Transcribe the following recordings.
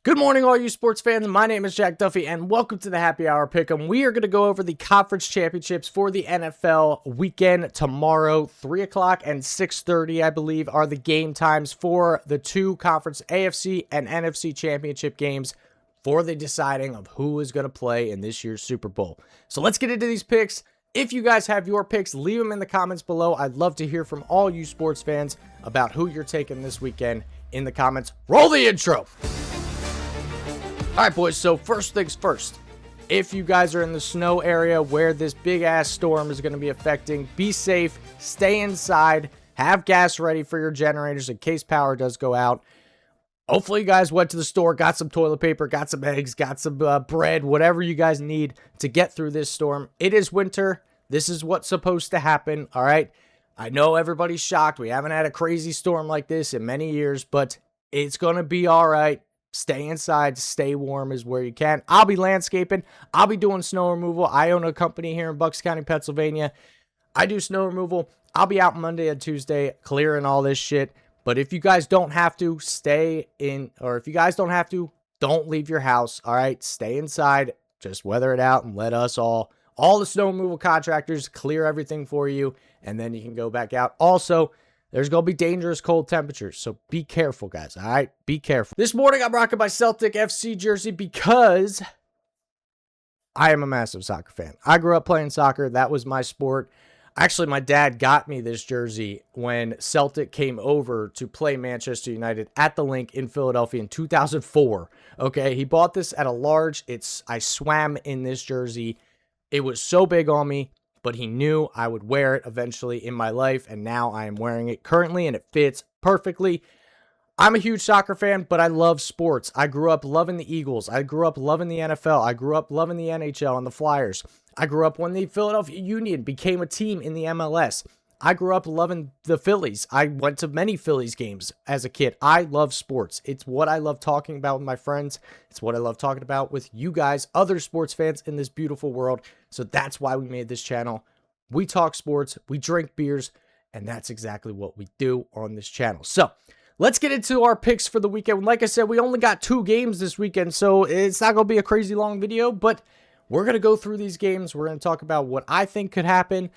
Good morning, all you sports fans. My name is Jack Duffy, and welcome to the Happy Hour Pick'em. We are going to go over the conference championships for the NFL weekend tomorrow. 3 o'clock and 6:30, I believe, are the game times for the two conference AFC and NFC championship games for the deciding of who is going to play in this year's Super Bowl. So let's get into these picks. If you guys have your picks, leave them in the comments below. I'd love to hear from all you sports fans about who you're taking this weekend in the comments. Roll the intro. All right, boys, so first things first. If you guys are in the snow area where this big-ass storm is going to be affecting, be safe, stay inside, have gas ready for your generators in case power does go out. Hopefully you guys went to the store, got some toilet paper, got some eggs, got some bread, whatever you guys need to get through this storm. It is winter. This is what's supposed to happen, all right? I know everybody's shocked. We haven't had a crazy storm like this in many years, but it's going to be all right. Stay inside, stay warm is where you can. I'll be landscaping. I'll be doing snow removal. I own a company here in Bucks County, Pennsylvania. I do snow removal. I'll be out Monday and Tuesday clearing all this shit. But if you guys don't have to, stay in. Or if you guys don't have to, don't leave your house. All right? Stay inside. Just weather it out and let us all the snow removal contractors clear everything for you. And then you can go back out. Also, there's going to be dangerous cold temperatures, so be careful, guys, all right? Be careful. This morning, I'm rocking my Celtic FC jersey because I am a massive soccer fan. I grew up playing soccer. That was my sport. Actually, my dad got me this jersey when Celtic came over to play Manchester United at the Link in Philadelphia in 2004, okay? He bought this at a large. I swam in this jersey. It was so big on me, but he knew I would wear it eventually in my life, and now I am wearing it currently, and it fits perfectly. I'm a huge soccer fan, but I love sports. I grew up loving the Eagles. I grew up loving the NFL. I grew up loving the NHL and the Flyers. I grew up when the Philadelphia Union became a team in the MLS. I grew up loving the Phillies. I went to many Phillies games as a kid. I love sports. It's what I love talking about with my friends. It's what I love talking about with you guys, other sports fans in this beautiful world. So that's why we made this channel. We talk sports, we drink beers, and that's exactly what we do on this channel. So let's get into our picks for the weekend. Like I said, we only got 2 games this weekend, so it's not going to be a crazy long video, but we're going to go through these games. We're going to talk about what I think could happen.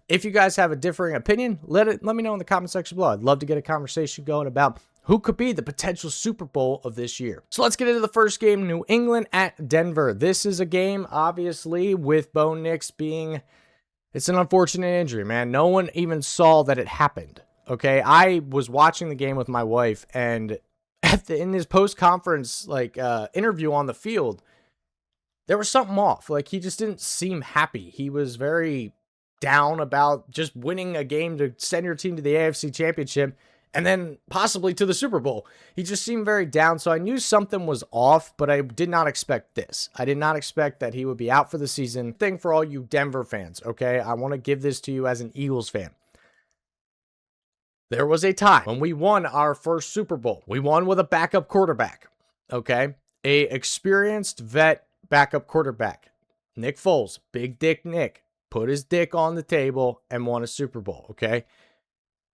If you guys have a differing opinion, let me know in the comment section below. I'd love to get a conversation going about who could be the potential Super Bowl of this year. So let's get into the first game, New England at Denver. This is a game, obviously, with Bo Nix being, it's an unfortunate injury, man. No one even saw that it happened, okay? I was watching the game with my wife, and in his post-conference interview on the field, there was something off. Like, he just didn't seem happy. He was very down about just winning a game to send your team to the AFC Championship and then possibly to the Super Bowl. He just seemed very down, so I knew something was off, but I did not expect this. I did not expect that he would be out for the season. Thing for all you Denver fans, okay? I want to give this to you as an Eagles fan. There was a time when we won our first Super Bowl. We won with a backup quarterback, okay? A experienced vet backup quarterback. Nick Foles, Big Dick Nick, put his dick on the table and won a Super Bowl, okay?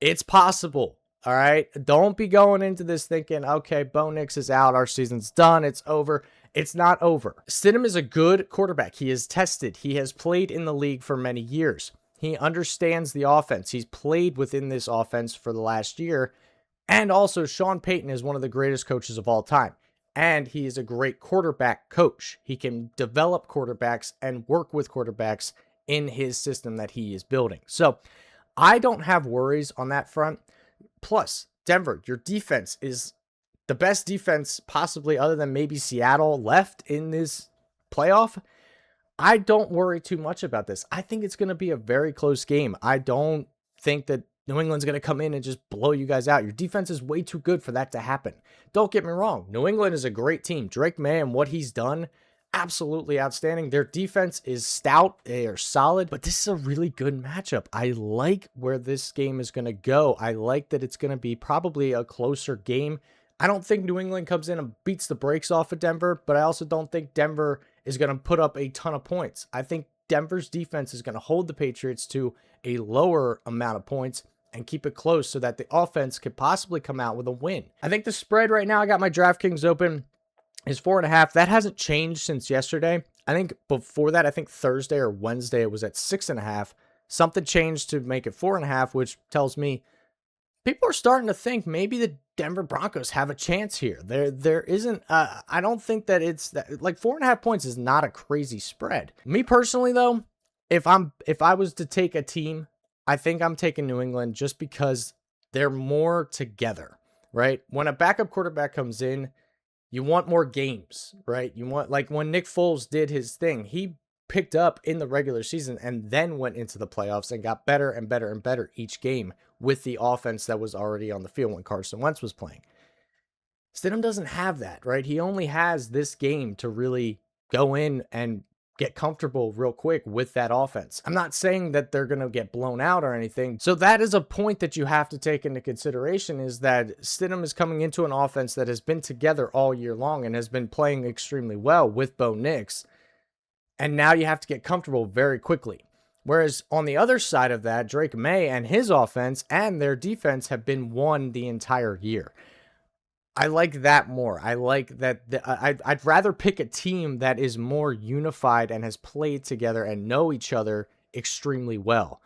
It's possible, all right? Don't be going into this thinking, okay, Bo Nix is out, our season's done, it's over. It's not over. Stidham is a good quarterback. He is tested. He has played in the league for many years. He understands the offense. He's played within this offense for the last year. And also, Sean Payton is one of the greatest coaches of all time. And he is a great quarterback coach. He can develop quarterbacks and work with quarterbacks in his system that he is building. So I don't have worries on that front. Plus, Denver, your defense is the best defense possibly other than maybe Seattle left in this playoff. I don't worry too much about this. I think it's going to be a very close game. I don't think that New England's going to come in and just blow you guys out. Your defense is way too good for that to happen. Don't get me wrong. New England is a great team. Drake May and what he's done, absolutely outstanding. Their defense is stout. They are solid, but this is a really good matchup. I like where this game is going to go. I like that it's going to be probably a closer game. I don't think New England comes in and beats the brakes off of Denver, but I also don't think Denver is going to put up a ton of points. I think Denver's defense is going to hold the Patriots to a lower amount of points and keep it close so that the offense could possibly come out with a win. I think the spread right now, I got my DraftKings open. is 4.5. That hasn't changed since yesterday. I think before that, I think Thursday or Wednesday, it was at 6.5. Something changed to make it 4.5, which tells me people are starting to think maybe the Denver Broncos have a chance here. There isn't. I don't think that it's that, like 4.5 points is not a crazy spread. Me personally, though, if I was to take a team, I think I'm taking New England just because they're more together, right? When a backup quarterback comes in, you want more games, right? You want, like when Nick Foles did his thing, he picked up in the regular season and then went into the playoffs and got better and better and better each game with the offense that was already on the field when Carson Wentz was playing. Stidham doesn't have that, right? He only has this game to really go in and get comfortable real quick with that offense. I'm not saying that they're going to get blown out or anything. So that is a point that you have to take into consideration, is that Stidham is coming into an offense that has been together all year long and has been playing extremely well with Bo Nix. And now you have to get comfortable very quickly. Whereas on the other side of that, Drake May and his offense and their defense have been won the entire year. I like that more. I like that. I'd rather pick a team that is more unified and has played together and know each other extremely well.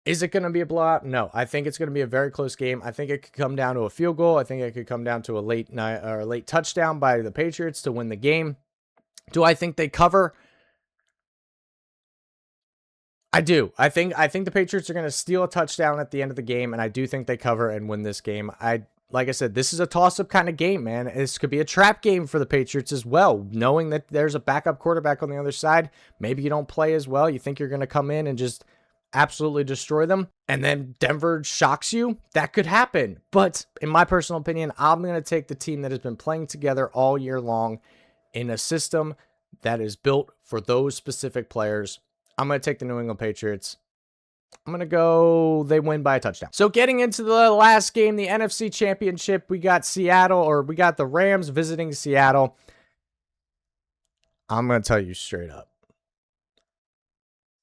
Is it going to be a blowout? No. I think it's going to be a very close game. I think it could come down to a field goal. I think it could come down to a late touchdown by the Patriots to win the game. Do I think they cover? I do. I think the Patriots are going to steal a touchdown at the end of the game, and I do think they cover and win this game. Like I said, this is a toss-up kind of game, man. This could be a trap game for the Patriots as well, knowing that there's a backup quarterback on the other side. Maybe you don't play as well. You think you're going to come in and just absolutely destroy them, and then Denver shocks you. That could happen. But in my personal opinion, I'm going to take the team that has been playing together all year long in a system that is built for those specific players. I'm going to take the New England Patriots. I'm going to go, they win by a touchdown. So getting into the last game, the NFC Championship, we got the Rams visiting Seattle. I'm going to tell you straight up.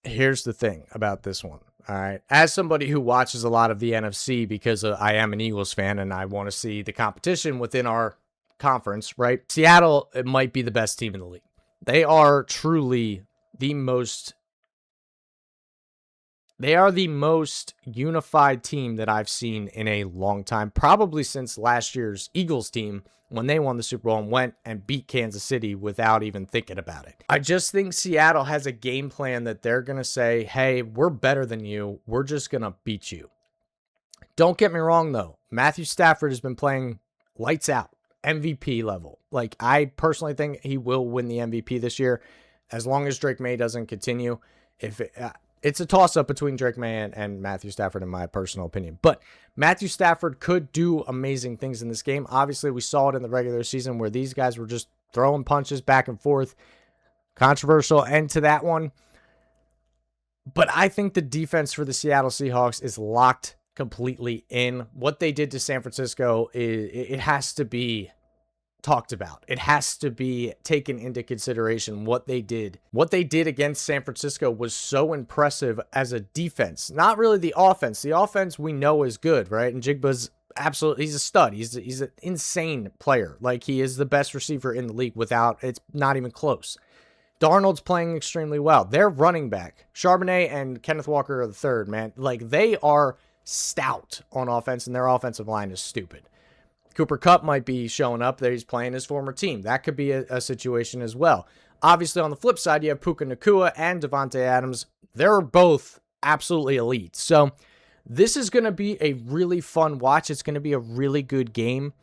Here's the thing about this one. All right. As somebody who watches a lot of the NFC, because I am an Eagles fan and I want to see the competition within our conference, right? Seattle, it might be the best team in the league. They are truly the most unified team that I've seen in a long time, probably since last year's Eagles team when they won the Super Bowl and went and beat Kansas City without even thinking about it. I just think Seattle has a game plan that they're going to say, hey, we're better than you. We're just going to beat you. Don't get me wrong, though. Matthew Stafford has been playing lights out, MVP level. Like, I personally think he will win the MVP this year as long as Drake May doesn't continue. It's a toss-up between Drake May and Matthew Stafford, in my personal opinion. But Matthew Stafford could do amazing things in this game. Obviously, we saw it in the regular season where these guys were just throwing punches back and forth. Controversial end to that one. But I think the defense for the Seattle Seahawks is locked completely in. What they did to San Francisco, it has to be talked about. It has to be taken into consideration what they did. What they did against San Francisco was so impressive as a defense. Not really the offense. The offense we know is good, right? And Jigba's absolutely, he's a stud. He's an insane player. Like, he is the best receiver in the league it's not even close. Darnold's playing extremely well. Their running back, Charbonnet and Kenneth Walker are the third, man. Like, they are stout on offense, and their offensive line is stupid. Cooper Kupp might be showing up there. He's playing his former team. That could be a situation as well. Obviously, on the flip side, you have Puka Nacua and Devontae Adams. They're both absolutely elite. So this is going to be a really fun watch. It's going to be a really good game.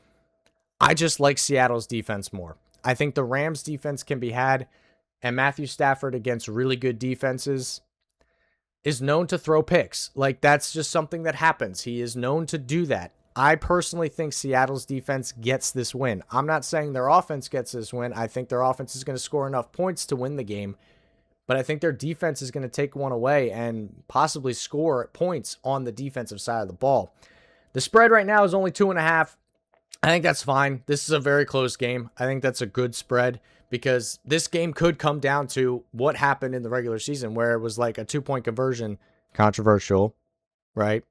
I just like Seattle's defense more. I think the Rams' defense can be had, and Matthew Stafford against really good defenses is known to throw picks. Like, that's just something that happens. He is known to do that. I personally think Seattle's defense gets this win. I'm not saying their offense gets this win. I think their offense is going to score enough points to win the game. But I think their defense is going to take one away and possibly score points on the defensive side of the ball. The spread right now is only 2.5. I think that's fine. This is a very close game. I think that's a good spread because this game could come down to what happened in the regular season where it was like a 2-point conversion. Controversial, right?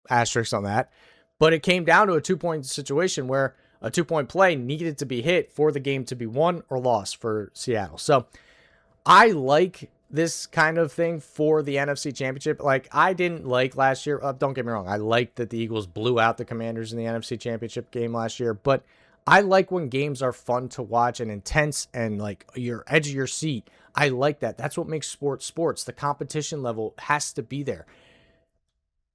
Asterisk on that. But it came down to a 2-point situation where a 2-point play needed to be hit for the game to be won or lost for Seattle. So I like this kind of thing for the NFC Championship. Like, I didn't like last year. Don't get me wrong. I liked that the Eagles blew out the Commanders in the NFC Championship game last year. But I like when games are fun to watch and intense and, like, your edge of your seat. I like that. That's what makes sports. The competition level has to be there.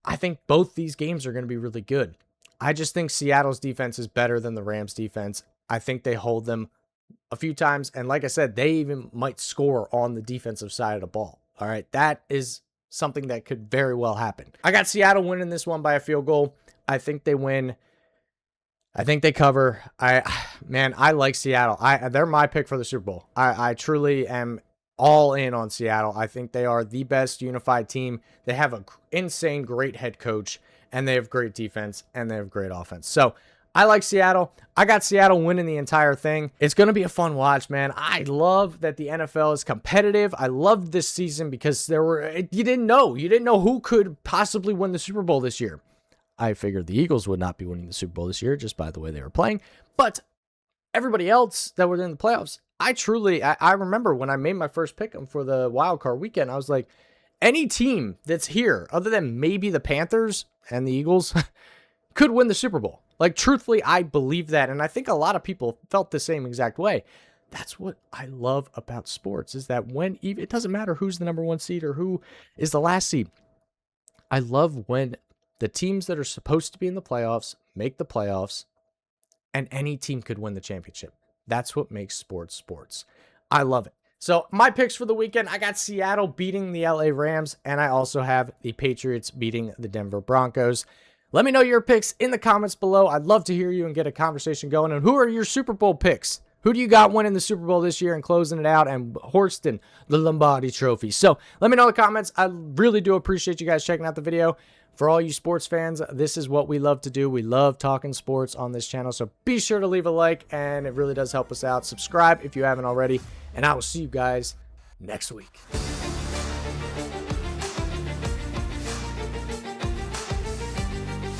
I think both these games are going to be really good. I just think Seattle's defense is better than the Rams' defense. I think they hold them a few times. And like I said, they even might score on the defensive side of the ball. All right. That is something that could very well happen. I got Seattle winning this one by a field goal. I think they win. I think they cover. I like Seattle. They're my pick for the Super Bowl. I truly am all in on Seattle. I think they are the best unified team. They have an insane, great head coach, and they have great defense, and they have great offense. So I like Seattle. I got Seattle winning the entire thing. It's going to be a fun watch, man. I love that the NFL is competitive. I loved this season because you didn't know who could possibly win the Super Bowl this year. I figured the Eagles would not be winning the Super Bowl this year just by the way they were playing, but everybody else that were in the playoffs, I remember when I made my first pick for the wild card weekend, I was like, any team that's here other than maybe the Panthers and the Eagles could win the Super Bowl. Like, truthfully, I believe that, and I think a lot of people felt the same exact way. That's what I love about sports, is that it doesn't matter who's the number one seed or who is the last seed. I love when the teams that are supposed to be in the playoffs make the playoffs, and any team could win the championship. That's what makes sports. I love it. So my picks for the weekend, I got Seattle beating the LA Rams, and I also have the Patriots beating the Denver Broncos. Let me know your picks in the comments below. I'd love to hear you and get a conversation going. And who are your Super Bowl picks? Who do you got winning the Super Bowl this year and closing it out and hoisting the Lombardi Trophy? So let me know in the comments. I really do appreciate you guys checking out the video. For all you sports fans, this is what we love to do. We love talking sports on this channel. So be sure to leave a like, and it really does help us out. Subscribe if you haven't already, and I will see you guys next week.